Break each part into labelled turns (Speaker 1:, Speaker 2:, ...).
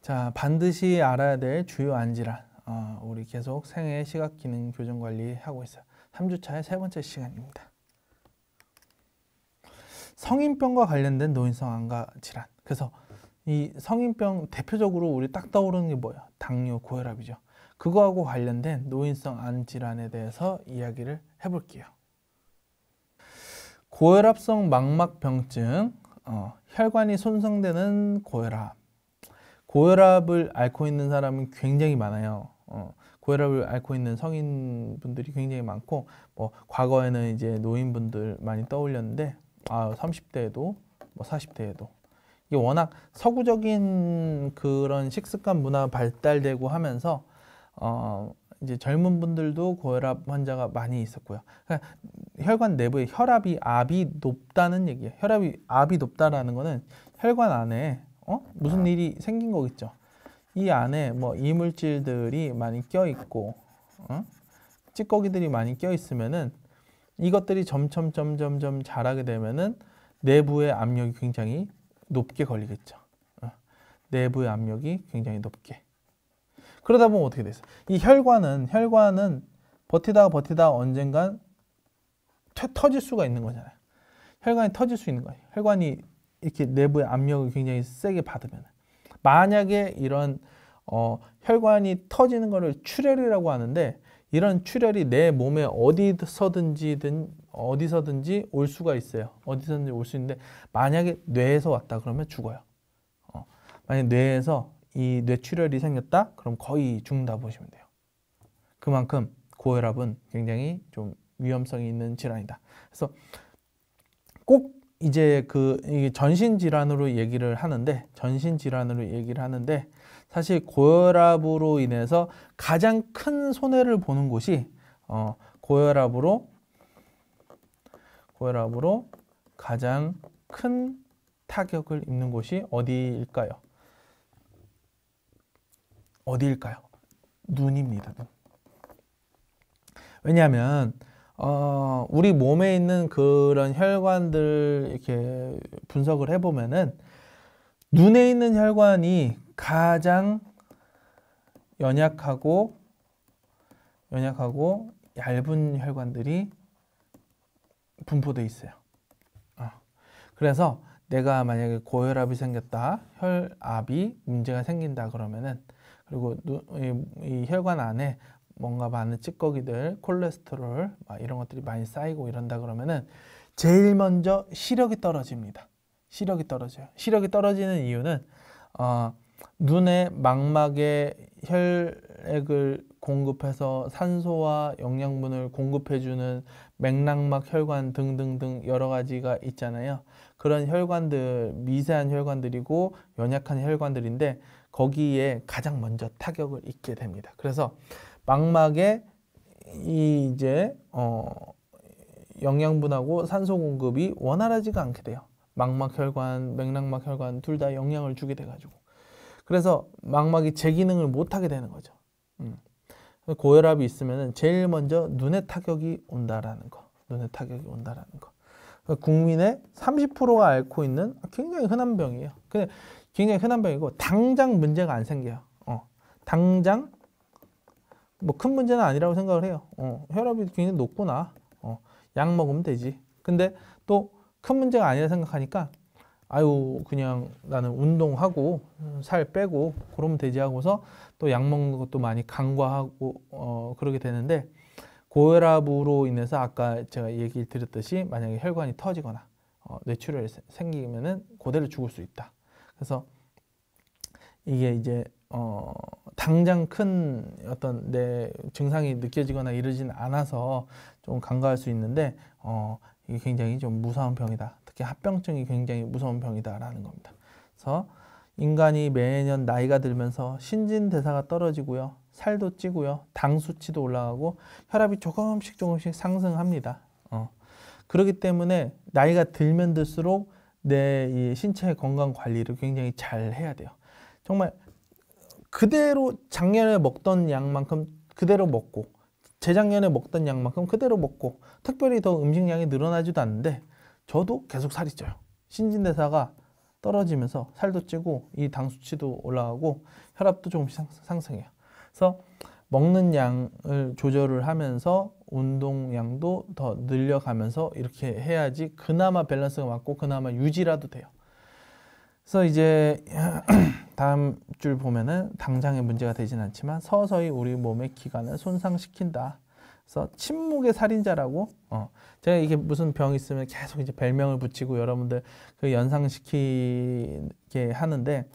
Speaker 1: 자, 반드시 알아야 될 주요 안질환. 우리 계속 생애 시각기능 교정 관리 하고 있어요. 3주차의 세 번째 시간입니다. 성인병과 관련된 노인성 안과 질환. 그래서 이 성인병 대표적으로 우리 딱 떠오르는 게 뭐예요? 당뇨, 고혈압이죠. 그거하고 관련된 노인성 안 질환에 대해서 이야기를 해볼게요. 고혈압성 망막병증, 혈관이 손상되는 고혈압. 고혈압을 앓고 있는 사람은 굉장히 많아요. 고혈압을 앓고 있는 성인분들이 굉장히 많고, 뭐 과거에는 이제 노인분들 많이 떠올렸는데, 30대에도, 뭐 40대에도. 이게 워낙 서구적인 그런 식습관 문화 발달되고 하면서, 이제 젊은 분들도 고혈압 환자가 많이 있었고요. 그러니까 혈관 내부에 압이 높다는 얘기예요. 압이 높다라는 거는 혈관 안에 무슨 일이 생긴 거겠죠. 이 안에 뭐 이물질들이 많이 껴 있고, 찌꺼기들이 많이 껴 있으면은 이것들이 점점 자라게 되면은 내부의 압력이 굉장히 높게 걸리겠죠. 내부의 압력이 굉장히 높게. 그러다 보면 어떻게 됐어요? 이 혈관은 버티다가 언젠간 터질 수가 있는 거잖아요. 혈관이 터질 수 있는 거예요. 혈관이 이렇게 내부의 압력을 굉장히 세게 받으면, 만약에 이런 혈관이 터지는 거를 출혈이라고 하는데, 이런 출혈이 내 몸에 어디서든지 올 수가 있어요. 어디서든지 올 수 있는데, 만약에 뇌에서 왔다 그러면 죽어요. 만약에 뇌에서 이 뇌출혈이 생겼다 그럼 거의 죽는다 보시면 돼요. 그만큼 고혈압은 굉장히 좀 위험성이 있는 질환이다. 그래서 꼭 이제 이게 전신질환으로 얘기를 하는데, 사실 고혈압으로 인해서 가장 큰 손해를 보는 곳이 고혈압으로 가장 큰 타격을 입는 곳이 어디일까요? 눈입니다. 눈. 왜냐하면 우리 몸에 있는 그런 혈관들 이렇게 분석을 해보면은 눈에 있는 혈관이 가장 연약하고 얇은 혈관들이 분포되어 있어요. 그래서 내가 만약에 고혈압이 생겼다, 혈압이 문제가 생긴다 그러면은, 그리고 이 혈관 안에 뭔가 많은 찌꺼기들, 콜레스테롤 이런 것들이 많이 쌓이고 이런다 그러면은 제일 먼저 시력이 떨어집니다. 시력이 떨어져요. 시력이 떨어지는 이유는 눈의 망막에 혈액을 공급해서 산소와 영양분을 공급해주는 맥락막 혈관 등등등 여러 가지가 있잖아요. 그런 혈관들, 미세한 혈관들이고 연약한 혈관들인데 거기에 가장 먼저 타격을 입게 됩니다. 그래서 망막에 이제 영양분하고 산소 공급이 원활하지가 않게 돼요. 망막 혈관, 맥락막 혈관 둘 다 영향을 주게 돼가지고, 그래서 망막이 제 기능을 못하게 되는 거죠. 고혈압이 있으면은 제일 먼저 눈에 타격이 온다라는 거. 국민의 30%가 앓고 있는 굉장히 흔한 병이에요. 근데 굉장히 흔한 병이고 당장 문제가 안 생겨요. 당장 뭐 큰 문제는 아니라고 생각을 해요. 혈압이 굉장히 높구나. 약 먹으면 되지. 근데 또 큰 문제가 아니라 생각하니까 그냥 나는 운동하고 살 빼고 그러면 되지 하고서 또 약 먹는 것도 많이 간과하고 그러게 되는데, 고혈압으로 인해서 아까 제가 얘기를 드렸듯이 만약에 혈관이 터지거나 뇌출혈이 생기면은 그대로 죽을 수 있다. 그래서 이게 이제 당장 큰 어떤 내 증상이 느껴지거나 이러진 않아서 좀 간과할 수 있는데 이게 굉장히 좀 무서운 병이다. 특히 합병증이 굉장히 무서운 병이다라는 겁니다. 그래서 인간이 매년 나이가 들면서 신진대사가 떨어지고요, 살도 찌고요, 당 수치도 올라가고 혈압이 조금씩 상승합니다. 그렇기 때문에 나이가 들면 들수록 내 이 신체 건강 관리를 굉장히 잘 해야 돼요. 정말 그대로 작년에 먹던 양만큼 그대로 먹고 재작년에 먹던 양만큼 그대로 먹고 특별히 더 음식량이 늘어나지도 않는데 저도 계속 살이 쪄요. 신진대사가 떨어지면서 살도 찌고 이 당 수치도 올라가고 혈압도 조금씩 상승해요. 그래서 먹는 양을 조절을 하면서 운동량도 더 늘려가면서 이렇게 해야지 그나마 밸런스가 맞고 그나마 유지라도 돼요. 그래서 이제 다음 줄 보면은 당장의 문제가 되진 않지만 서서히 우리 몸의 기관을 손상시킨다. 그래서 침묵의 살인자라고 제가 이게 무슨 병이 있으면 계속 이제 별명을 붙이고 여러분들 그 연상시키게 하는데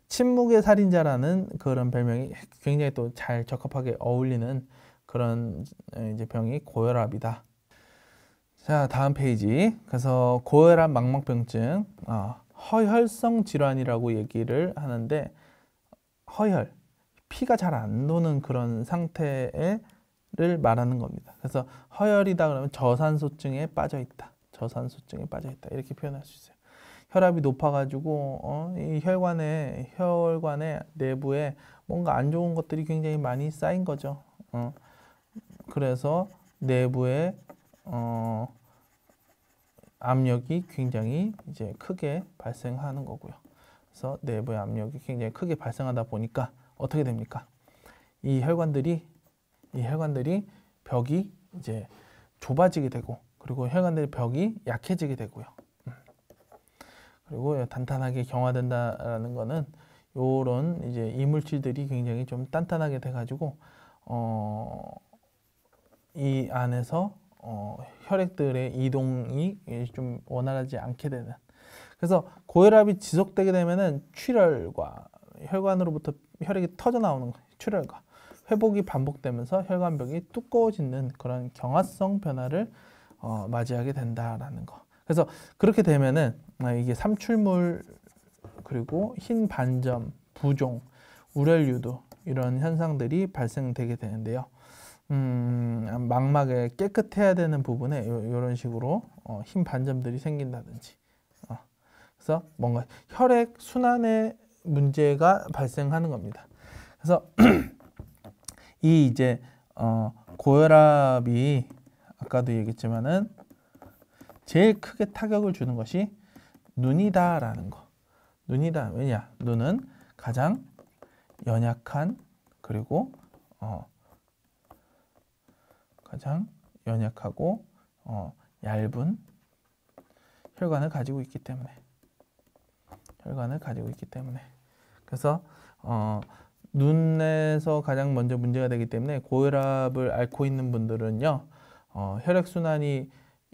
Speaker 1: 침묵의 살인자라는 그런 별명이 굉장히 또 잘 적합하게 어울리는 그런 이제 병이 고혈압이다. 자, 다음 페이지. 그래서 고혈압 망막병증 허혈성 질환이라고 얘기를 하는데 허혈, 피가 잘 안 도는 그런 상태를 말하는 겁니다. 그래서 허혈이다 그러면 저산소증에 빠져 있다. 저산소증에 빠져 있다. 이렇게 표현할 수 있어요. 혈압이 높아가지고 이 혈관의 내부에 뭔가 안 좋은 것들이 굉장히 많이 쌓인 거죠. 그래서 내부에 압력이 굉장히 이제 크게 발생하는 거고요. 그래서 내부의 압력이 굉장히 크게 발생하다 보니까 어떻게 됩니까? 이 혈관들이 벽이 이제 좁아지게 되고 그리고 혈관들의 벽이 약해지게 되고요. 그리고 단단하게 경화된다라는 거는 요런 이제 이물질들이 굉장히 좀 단단하게 돼가지고 이 안에서 혈액들의 이동이 좀 원활하지 않게 되는. 그래서 고혈압이 지속되게 되면은 출혈과 혈관으로부터 혈액이 터져 나오는 출혈과 회복이 반복되면서 혈관벽이 두꺼워지는 그런 경화성 변화를 맞이하게 된다라는 거. 그래서 그렇게 되면은 이게 삼출물 그리고 흰 반점, 부종, 우열 유도 이런 현상들이 발생되게 되는데요. 망막에 깨끗해야 되는 부분에 이런 식으로 흰 반점들이 생긴다든지 그래서 뭔가 혈액 순환에 문제가 발생하는 겁니다. 그래서 이 이제 고혈압이 아까도 얘기했지만은 제일 크게 타격을 주는 것이 눈이다라는 거. 눈이다. 왜냐? 눈은 가장 연약한 그리고 가장 연약하고 얇은 혈관을 가지고 있기 때문에 그래서 눈에서 가장 먼저 문제가 되기 때문에 고혈압을 앓고 있는 분들은요 혈액 순환이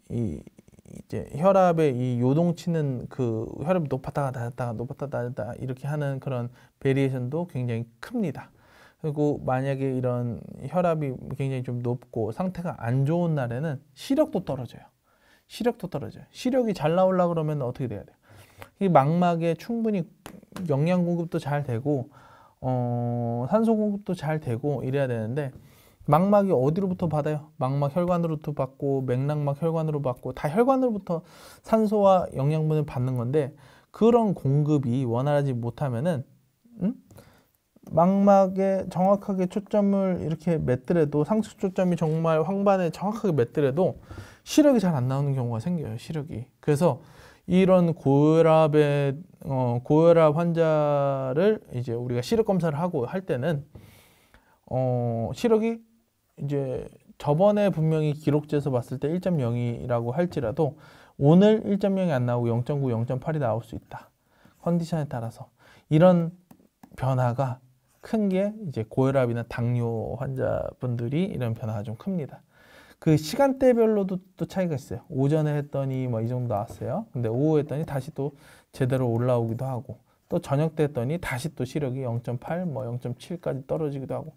Speaker 1: 이제 혈압에 이 요동치는 그 혈압이 높았다가 낮았다가 이렇게 하는 그런 베리에이션도 굉장히 큽니다. 그리고 만약에 이런 혈압이 굉장히 좀 높고 상태가 안 좋은 날에는 시력도 떨어져요. 시력이 잘 나오려고 그러면 어떻게 돼야 돼요? 이 망막에 충분히 영양 공급도 잘 되고 산소 공급도 잘 되고 이래야 되는데 망막이 어디로부터 받아요? 망막 혈관으로부터 받고 맥락막 혈관으로 받고 다 혈관으로부터 산소와 영양분을 받는 건데 그런 공급이 원활하지 못하면은 망막에 정확하게 초점을 이렇게 맺더라도 상수 초점이 정말 황반에 정확하게 맺더라도 시력이 잘 안 나오는 경우가 생겨요. 시력이. 그래서 이런 고혈압 환자를 이제 우리가 시력 검사를 하고 할 때는 시력이 이제 저번에 분명히 기록지에서 봤을 때 1.0이라고 할지라도 오늘 1.0이 안 나오고 0.9, 0.8이 나올 수 있다. 컨디션에 따라서 이런 변화가 큰 게 이제 고혈압이나 당뇨 환자분들이 이런 변화가 좀 큽니다. 그 시간대별로도 또 차이가 있어요. 오전에 했더니 뭐 이 정도 나왔어요. 근데 오후에 했더니 다시 또 제대로 올라오기도 하고 또 저녁 때 했더니 다시 또 시력이 0.8, 뭐 0.7까지 떨어지기도 하고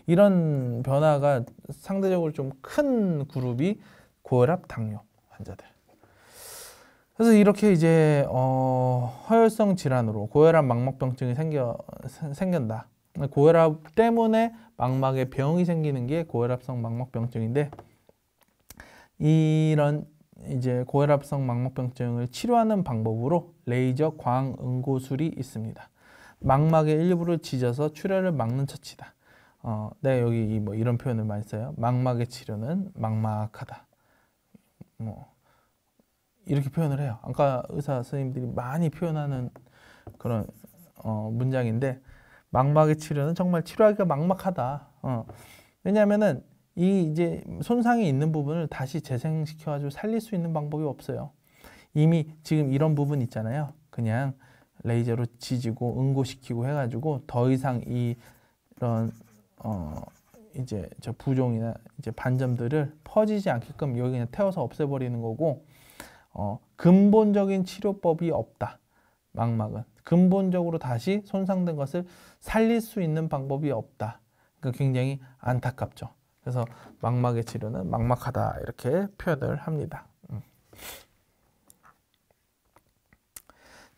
Speaker 1: 이런 변화가 상대적으로 좀 큰 그룹이 고혈압, 당뇨 환자들. 그래서 이렇게 이제 허혈성 질환으로 고혈압 망막병증이 생긴다. 고혈압 때문에 망막에 병이 생기는 게 고혈압성 망막병증인데 이런 이제 고혈압성 망막병증을 치료하는 방법으로 레이저 광응고술이 있습니다. 망막의 일부를 찢어서 출혈을 막는 처치다. 내가 여기 뭐 이런 표현을 많이 써요. 망막의 치료는 막막하다. 뭐 이렇게 표현을 해요. 안과 의사 선생님들이 많이 표현하는 그런 문장인데, 망막의 치료는 정말 치료하기가 막막하다. 왜냐하면은 이 이제 손상이 있는 부분을 다시 재생시켜가지고 살릴 수 있는 방법이 없어요. 이미 지금 이런 부분 있잖아요. 그냥 레이저로 지지고 응고시키고 해가지고 더 이상 이런 이제 저 부종이나 이제 반점들을 퍼지지 않게끔 여기 그냥 태워서 없애버리는 거고, 근본적인 치료법이 없다. 망막은 근본적으로 다시 손상된 것을 살릴 수 있는 방법이 없다. 그러니까 굉장히 안타깝죠. 그래서 망막의 치료는 막막하다 이렇게 표현을 합니다.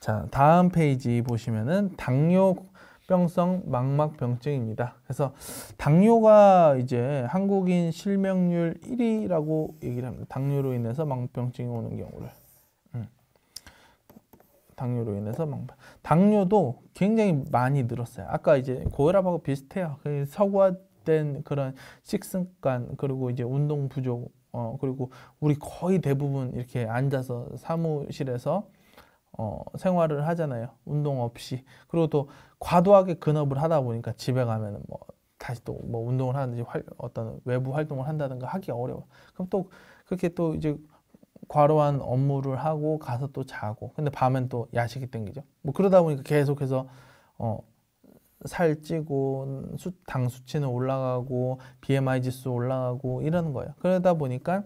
Speaker 1: 자, 다음 페이지 보시면은 당뇨병성 망막병증입니다. 그래서 당뇨가 이제 한국인 실명률 1위라고 얘기를 합니다. 당뇨로 인해서 망막병증이 오는 경우를. 당뇨로 인해서 당뇨도 굉장히 많이 늘었어요. 아까 이제 고혈압하고 비슷해요. 서구화된 그런 식습관, 그리고 이제 운동 부족, 그리고 우리 거의 대부분 이렇게 앉아서 사무실에서 생활을 하잖아요. 운동 없이. 그리고 또 과도하게 근업을 하다 보니까 집에 가면은 뭐 다시 또 뭐 운동을 하든지 어떤 외부 활동을 한다든가 하기 어려워. 그럼 또 그렇게 또 이제 과로한 업무를 하고 가서 또 자고, 근데 밤엔 또 야식이 땡기죠. 뭐 그러다 보니까 계속해서 살찌고 당 수치는 올라가고 BMI 지수 올라가고 이러는 거예요. 그러다 보니까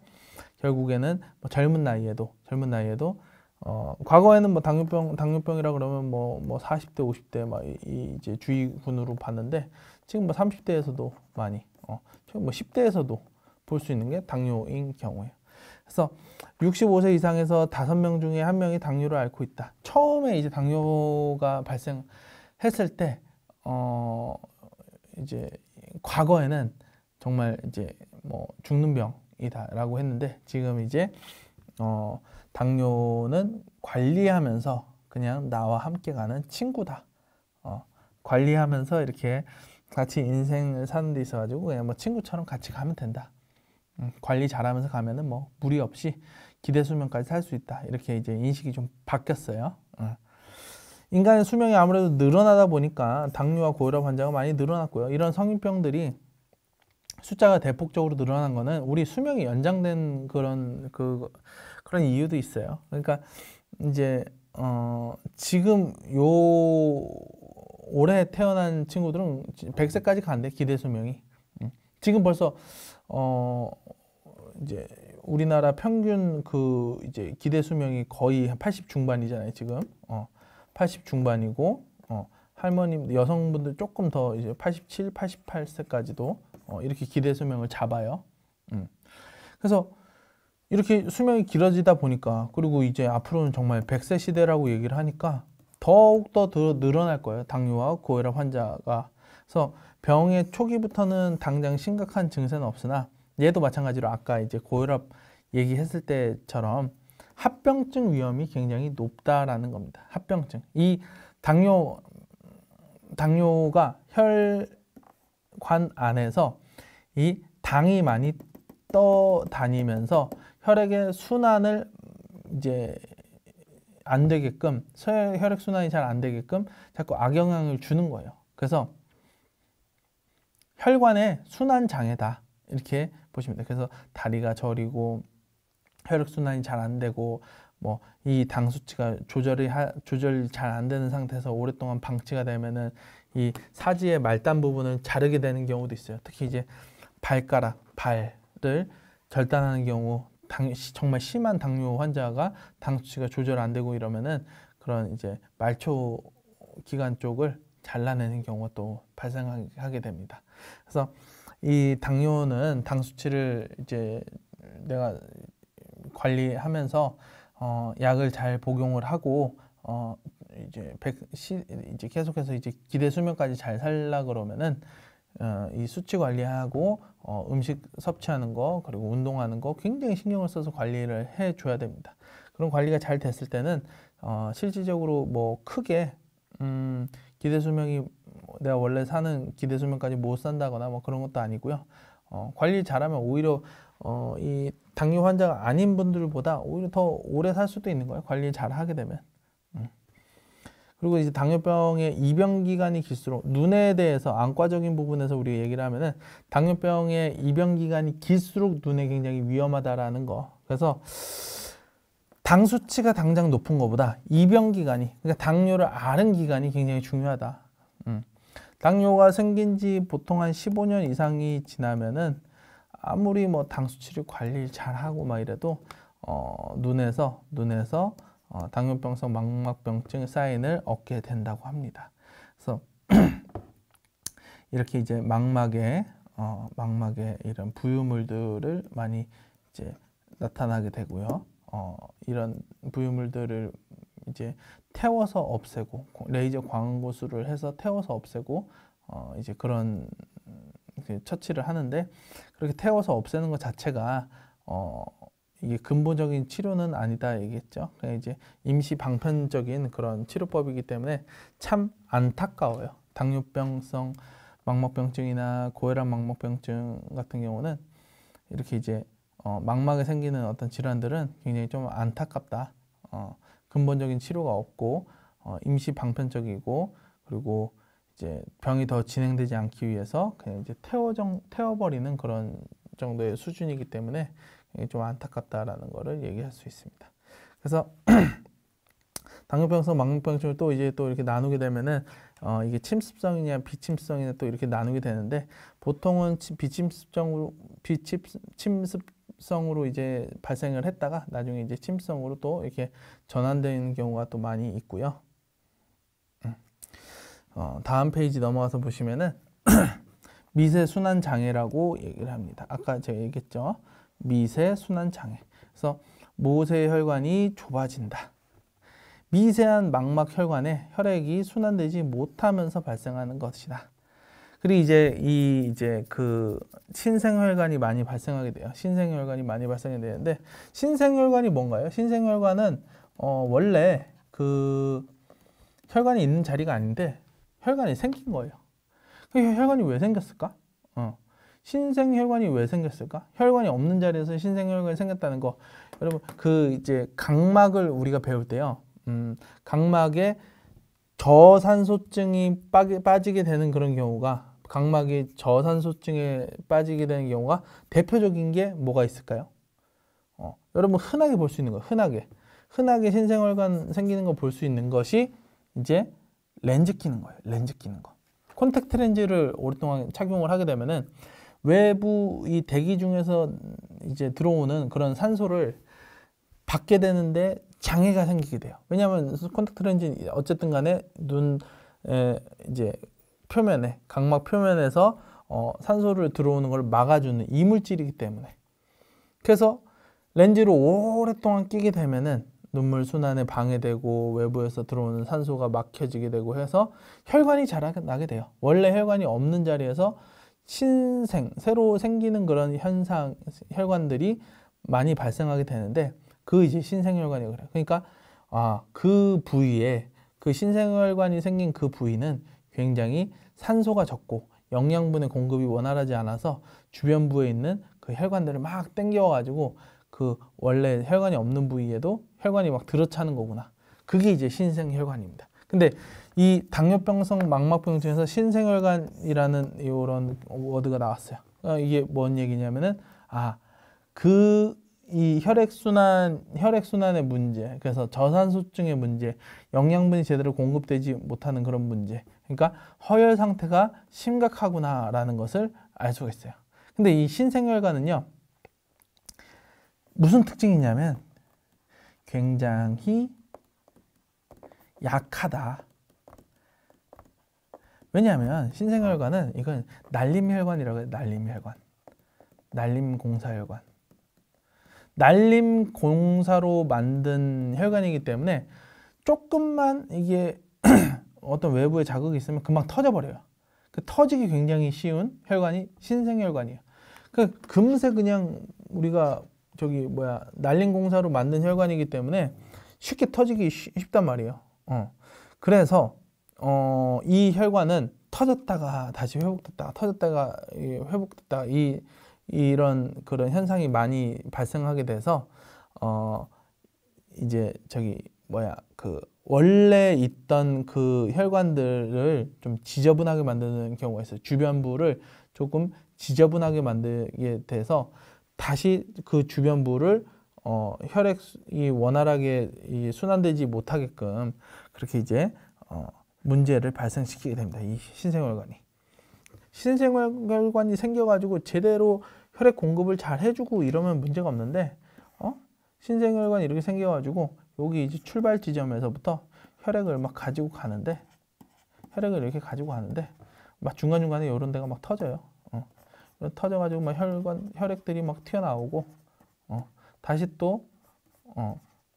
Speaker 1: 결국에는 뭐 젊은 나이에도 과거에는 뭐 당뇨병이라 그러면 뭐 40대 50대 막 이제 주의군으로 봤는데, 지금 뭐 30대에서도 많이 지금 뭐 10대에서도 볼 수 있는 게 당뇨인 경우예요. 그래서 65세 이상에서 5명 중에 1명이 당뇨를 앓고 있다. 처음에 이제 당뇨가 발생했을 때 이제 과거에는 정말 이제 뭐 죽는 병이다라고 했는데, 지금 이제 당뇨는 관리하면서 그냥 나와 함께 가는 친구다. 관리하면서 이렇게 같이 인생을 사는 데 있어가지고 그냥 뭐 친구처럼 같이 가면 된다. 관리 잘하면서 가면은 뭐 무리 없이 기대 수명까지 살 수 있다. 이렇게 이제 인식이 좀 바뀌었어요. 인간의 수명이 아무래도 늘어나다 보니까 당뇨와 고혈압 환자가 많이 늘어났고요. 이런 성인병들이 숫자가 대폭적으로 늘어난 거는 우리 수명이 연장된 그런 이유도 있어요. 그러니까 이제 지금 올해 태어난 친구들은 100세까지 간대, 기대 수명이. 지금 벌써 이제 우리나라 평균 이제 기대 수명이 거의 80 중반이잖아요, 지금. 80 중반이고, 할머님, 여성분들 조금 더 이제 87, 88세까지도 이렇게 기대 수명을 잡아요. 그래서 이렇게 수명이 길어지다 보니까, 그리고 이제 앞으로는 정말 100세 시대라고 얘기를 하니까 더욱더 늘어날 거예요, 당뇨와 고혈압 환자가. 그래서 병의 초기부터는 당장 심각한 증세는 없으나, 얘도 마찬가지로 아까 이제 고혈압 얘기했을 때처럼 합병증 위험이 굉장히 높다라는 겁니다. 합병증. 이 당뇨가 혈관 안에서 이 당이 많이 떠다니면서 혈액의 순환을 이제 안 되게끔, 혈액 순환이 잘 안 되게끔 자꾸 악영향을 주는 거예요. 그래서 혈관의 순환 장애다, 이렇게 보시면 돼요. 그래서 다리가 저리고 혈액 순환이 잘 안 되고, 뭐 이 당 수치가 조절이 잘 안 되는 상태에서 오랫동안 방치가 되면은 이 사지의 말단 부분을 자르게 되는 경우도 있어요. 특히 이제 발을 절단하는 경우, 정말 심한 당뇨 환자가 당 수치가 조절 안 되고 이러면은 그런 이제 말초 기관 쪽을 잘라내는 경우가 또 발생하게 됩니다. 그래서 이 당뇨는 당 수치를 이제 내가 관리하면서 약을 잘 복용을 하고 이제 계속해서 이제 기대 수명까지 잘 살라 그러면은 이 수치 관리하고 음식 섭취하는 거, 그리고 운동하는 거 굉장히 신경을 써서 관리를 해줘야 됩니다. 그런 관리가 잘 됐을 때는 실질적으로 뭐 크게 기대 수명이 내가 원래 사는 기대 수명까지 못 산다거나 뭐 그런 것도 아니고요. 관리 잘하면 오히려 이 당뇨 환자가 아닌 분들보다 오히려 더 오래 살 수도 있는 거예요. 관리 잘 하게 되면. 그리고 이제 당뇨병의 입영 기간이 길수록 눈에 대해서 안과적인 부분에서 우리가 얘기를 하면은 당뇨병의 입영 기간이 길수록 눈에 굉장히 위험하다라는 거. 그래서 당 수치가 당장 높은 것보다 입영 기간이, 그러니까 당뇨를 앓은 기간이 굉장히 중요하다. 당뇨가 생긴 지 보통 한 15년 이상이 지나면은 아무리 뭐 당 수치를 관리를 잘 하고 막 이래도 눈에서 당뇨병성 망막병증 사인을 얻게 된다고 합니다. 그래서 이렇게 이제 망막에 이런 부유물들을 많이 이제 나타나게 되고요. 이런 부유물들을 이제 태워서 없애고 레이저 광고술을 해서 태워서 없애고 이제 그런 처치를 하는데, 그렇게 태워서 없애는 것 자체가 이게 근본적인 치료는 아니다 얘기했죠. 그냥 이제 임시 방편적인 그런 치료법이기 때문에 참 안타까워요. 당뇨병성 망막병증이나 고혈압 망막병증 같은 경우는 이렇게 이제 망막에 생기는 어떤 질환들은 굉장히 좀 안타깝다. 근본적인 치료가 없고 임시 방편적이고, 그리고 이제 병이 더 진행되지 않기 위해서 그냥 이제 태워버리는 그런 정도의 수준이기 때문에 좀 안타깝다라는 거를 얘기할 수 있습니다. 그래서 당뇨병성 망막병증을 또 이렇게 나누게 되면은 이게 침습성이냐 비침습성이냐 또 이렇게 나누게 되는데, 보통은 비침습성으로 이제 발생을 했다가 나중에 이제 침습성으로 또 이렇게 전환되는 경우가 또 많이 있고요. 다음 페이지 넘어가서 보시면은 미세순환 장애라고 얘기를 합니다. 아까 제가 얘기했죠. 미세순환 장애. 그래서 모세혈관이 좁아진다. 미세한 망막 혈관에 혈액이 순환되지 못하면서 발생하는 것이다. 그리고 이제 그 신생혈관이 많이 발생하게 돼요. 신생혈관이 많이 발생이 되는데, 신생혈관이 뭔가요? 신생혈관은 원래 그 혈관이 있는 자리가 아닌데 혈관이 생긴 거예요. 혈관이 왜 생겼을까? 신생혈관이 왜 생겼을까? 혈관이 없는 자리에서 신생혈관이 생겼다는 거, 여러분 그 이제 각막을 우리가 배울 때요. 각막에 저산소증이 빠지게 되는 그런 경우가, 각막이 저산소증에 빠지게 되는 경우가 대표적인 게 뭐가 있을까요? 여러분 흔하게 볼 수 있는 거, 흔하게 신생혈관 생기는 거 볼 수 있는 것이 이제 렌즈 끼는 거예요. 렌즈 끼는 거. 콘택트 렌즈를 오랫동안 착용을 하게 되면은 외부 이 대기 중에서 이제 들어오는 그런 산소를 받게 되는데 장애가 생기게 돼요. 왜냐하면 콘택트 렌즈는 어쨌든 간에 눈에 이제 표면에, 각막 표면에서 산소를 들어오는 걸 막아주는 이물질이기 때문에. 그래서 렌즈를 오랫동안 끼게 되면은 눈물 순환에 방해되고 외부에서 들어오는 산소가 막혀지게 되고 해서 혈관이 자라나게 돼요. 원래 혈관이 없는 자리에서 새로 생기는 그런 혈관들이 많이 발생하게 되는데, 그 이제 신생혈관이라고 그래요. 그러니까 그 부위에, 그 신생혈관이 생긴 그 부위는 굉장히 산소가 적고 영양분의 공급이 원활하지 않아서 주변부에 있는 그 혈관들을 막 당겨가지고 그 원래 혈관이 없는 부위에도 혈관이 막 들어차는 거구나. 그게 이제 신생혈관입니다. 근데 이 당뇨병성 망막병증에서 신생혈관이라는 이런 워드가 나왔어요. 이게 뭔 얘기냐면은 이 혈액순환의 문제, 그래서 저산소증의 문제, 영양분이 제대로 공급되지 못하는 그런 문제, 그러니까 허혈 상태가 심각하구나라는 것을 알 수가 있어요. 근데 이 신생혈관은요, 무슨 특징이냐면 굉장히 약하다. 왜냐하면 신생혈관은 이건 날림혈관이라고 해요. 날림혈관. 날림공사혈관. 날림공사로 만든 혈관이기 때문에 조금만 이게 어떤 외부에 자극이 있으면 금방 터져버려요. 그 터지기 굉장히 쉬운 혈관이 신생혈관이에요. 금세 그냥 우리가 날림공사로 만든 혈관이기 때문에 쉽게 터지기 쉽단 말이에요. 그래서 이 혈관은 터졌다가 다시 회복됐다가 터졌다가 회복됐다가 이런 그런 현상이 많이 발생하게 돼서 이제 그 원래 있던 그 혈관들을 좀 지저분하게 만드는 경우가 있어요. 주변부를 조금 지저분하게 만들게 돼서 다시 그 주변부를 혈액이 원활하게 순환되지 못하게끔 그렇게 이제 문제를 발생시키게 됩니다. 이 신생혈관이. 신생혈관이 생겨가지고 제대로 혈액 공급을 잘 해주고 이러면 문제가 없는데 신생혈관이 이렇게 생겨가지고 여기 이제 출발 지점에서부터 혈액을 막 가지고 가는데 막 중간중간에 이런 데가 막 터져요. 터져가지고 막 혈액들이 막 튀어나오고 다시 또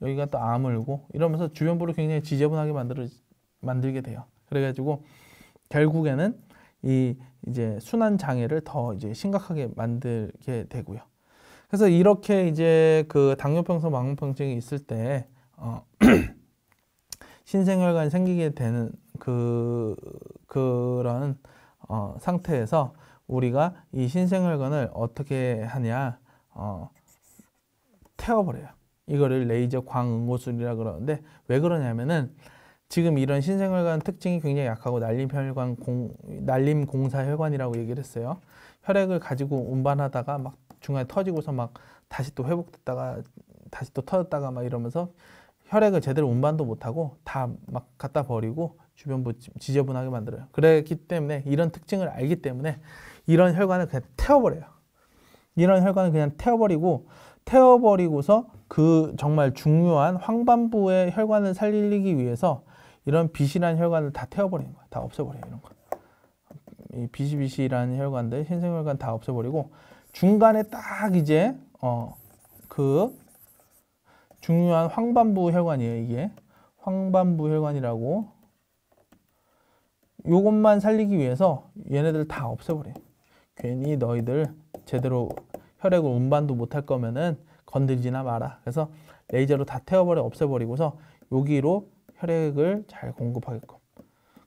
Speaker 1: 여기가 또 아물고 이러면서 주변부를 굉장히 지저분하게 만들게 돼요. 그래가지고 결국에는 이제 순환 장애를 더 이제 심각하게 만들게 되고요. 그래서 이렇게 이제 그 당뇨병성 망막병증이 있을 때 신생혈관이 생기게 되는 그런 상태에서 우리가 이 신생혈관을 어떻게 하냐, 태워버려요. 이거를 레이저 광응고술이라 그러는데 왜 그러냐면은 지금 이런 신생혈관 특징이 굉장히 약하고 날림 공사혈관이라고 얘기를 했어요. 혈액을 가지고 운반하다가 막 중간에 터지고서 막 다시 또 회복됐다가 다시 또 터졌다가 막 이러면서 혈액을 제대로 운반도 못하고 다 막 갖다 버리고 주변부 지저분하게 만들어요. 그렇기 때문에 이런 특징을 알기 때문에 이런 혈관을 그냥 태워버려요. 이런 혈관을 그냥 태워버리고서 그 정말 중요한 황반부의 혈관을 살리기 위해서 이런 비실한 혈관을 다 태워버리는 거예요. 다 없애버려요. 이런 거. 이 비실비실한 혈관들, 신생혈관 다 없애버리고 중간에 딱 이제 그 중요한 황반부 혈관이에요. 이게 황반부 혈관이라고 요것만 살리기 위해서 얘네들 다 없애버려요. 괜히 너희들 제대로 혈액을 운반도 못할 거면은 건들지나 마라. 그래서 레이저로 다 태워버려 없애버리고서 여기로 혈액을 잘 공급하게끔.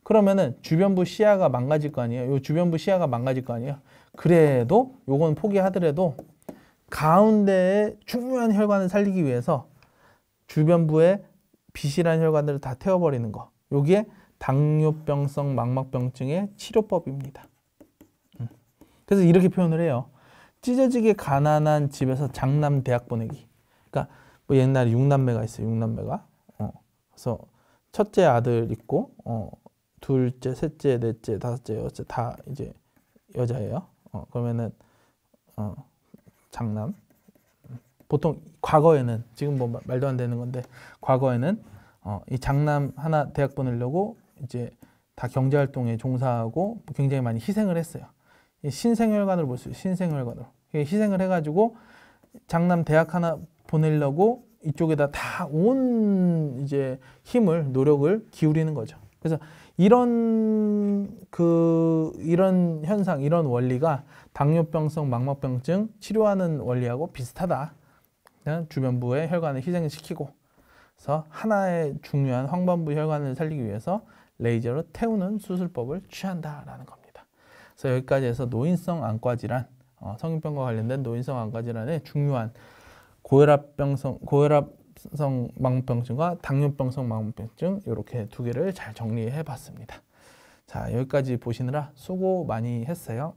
Speaker 1: 그러면은 주변부 시야가 망가질 거 아니에요. 요 주변부 시야가 망가질 거 아니에요. 그래도 요건 포기하더라도 가운데에 중요한 혈관을 살리기 위해서 주변부에 비실한 혈관들을 다 태워버리는 거. 요게 당뇨병성 망막병증의 치료법입니다. 그래서 이렇게 표현을 해요. 찢어지게 가난한 집에서 장남 대학 보내기. 그러니까 뭐 옛날에 6남매가 있어요. 6남매가. 그래서 첫째 아들 있고 둘째, 셋째, 넷째, 다섯째, 여섯째 다 이제 여자예요. 그러면은 장남. 보통 과거에는 지금 뭐 말도 안 되는 건데 과거에는 이 장남 하나 대학 보내려고 이제 다 경제활동에 종사하고 굉장히 많이 희생을 했어요. 신생혈관을 볼 수 있어요. 신생혈관으로 희생을 해가지고 장남 대학 하나 보내려고 이쪽에다 다 온 이제 힘을 노력을 기울이는 거죠. 그래서 이런 현상, 이런 원리가 당뇨병성 망막병증 치료하는 원리하고 비슷하다. 그냥 주변부의 혈관을 희생시키고 그래서 하나의 중요한 황반부 혈관을 살리기 위해서 레이저로 태우는 수술법을 취한다라는 겁니다. 그래서 여기까지 해서 노인성 안과 질환, 성인병과 관련된 노인성 안과 질환의 중요한 고혈압성 망막병증과 당뇨병성 망막병증 이렇게 두 개를 잘 정리해 봤습니다. 자, 여기까지 보시느라 수고 많이 했어요.